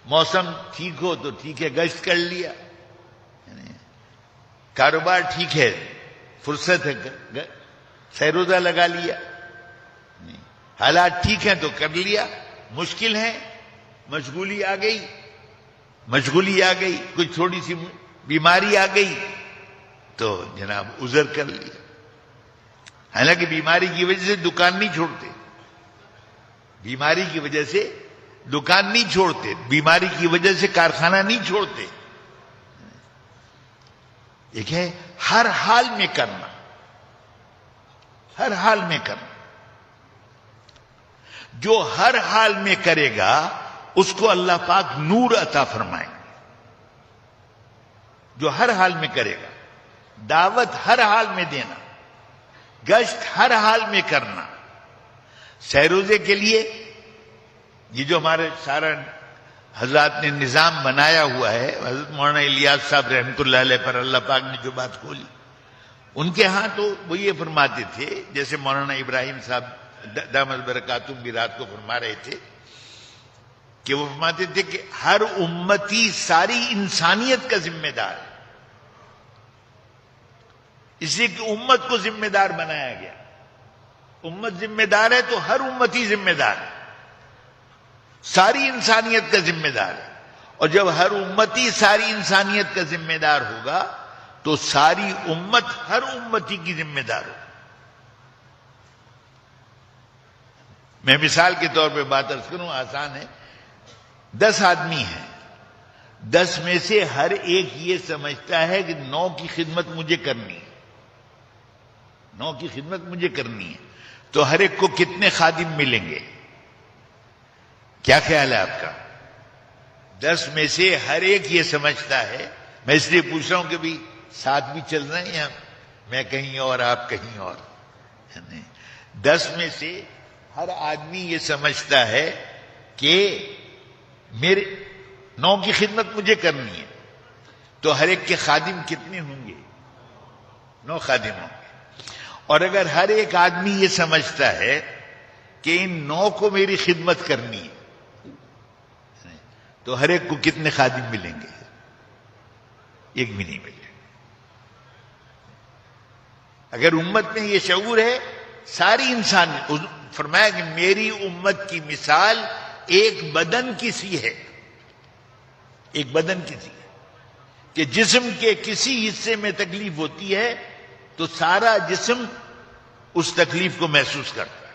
موسم ٹھیک ہو تو ٹھیک ہے، گشت کر لیا، کاروبار ٹھیک ہے، فرصت ہے، سیر و ضا لگا لیا، حالات ٹھیک ہیں تو کر لیا، مشکل ہے، مشغولی آ گئی، کوئی تھوڑی سی بیماری آ گئی تو جناب عذر کر لیا۔ حالانکہ بیماری کی وجہ سے دکان نہیں چھوڑتے، بیماری کی وجہ سے دکان نہیں چھوڑتے، بیماری کی وجہ سے کارخانہ نہیں چھوڑتے۔ ایک ہے ہر حال میں کرنا، ہر حال میں کرنا۔ جو ہر حال میں کرے گا اس کو اللہ پاک نور عطا فرمائیں گے۔ جو ہر حال میں کرے گا، دعوت ہر حال میں دینا، گشت ہر حال میں کرنا، سیروزے کے لیے یہ جو ہمارے سارا حضرات نے نظام بنایا ہوا ہے، حضرت مولانا الیاس صاحب رحمۃ اللہ علیہ پر اللہ پاک نے جو بات کھولی، ان کے ہاں تو وہ یہ فرماتے تھے، جیسے مولانا ابراہیم صاحب دامت برکاتہم بھی رات کو فرما رہے تھے کہ وہ فرماتے تھے کہ ہر امتی ساری انسانیت کا ذمہ دار ہے، اس لیے کہ امت کو ذمہ دار بنایا گیا۔ امت ذمہ دار ہے تو ہر امتی ذمہ دار ہے، ساری انسانیت کا ذمہ دار ہے۔ اور جب ہر امتی ساری انسانیت کا ذمہ دار ہوگا تو ساری امت ہر امتی کی ذمہ دار ہوگی۔ میں مثال کے طور پہ بات عرض کروں، آسان ہے، 10 آدمی ہیں، 10 میں سے ہر ایک یہ سمجھتا ہے کہ 9 کی خدمت مجھے کرنی ہے، 9 کی خدمت مجھے کرنی ہے، تو ہر ایک کو کتنے خادم ملیں گے؟ کیا خیال ہے آپ کا؟ 10 میں سے ہر ایک یہ سمجھتا ہے، میں اس لیے پوچھ رہا ہوں کہ بھی ساتھ بھی چل رہے ہیں، میں کہیں اور آپ کہیں اور، 10 میں سے ہر آدمی یہ سمجھتا ہے کہ میرے 9 کی خدمت مجھے کرنی ہے، تو ہر ایک کے خادم کتنے ہوں گے؟ 9 خادم ہوں گے۔ اور اگر ہر ایک آدمی یہ سمجھتا ہے کہ ان 9 کو میری خدمت کرنی ہے، تو ہر ایک کو کتنے خادم ملیں گے؟ ایک بھی نہیں ملے۔ اگر امت میں یہ شعور ہے، ساری انسان فرمایا کہ میری امت کی مثال ایک بدن کی سی ہے، ایک بدن کی سی ہے کہ جسم کے کسی حصے میں تکلیف ہوتی ہے تو سارا جسم اس تکلیف کو محسوس کرتا ہے۔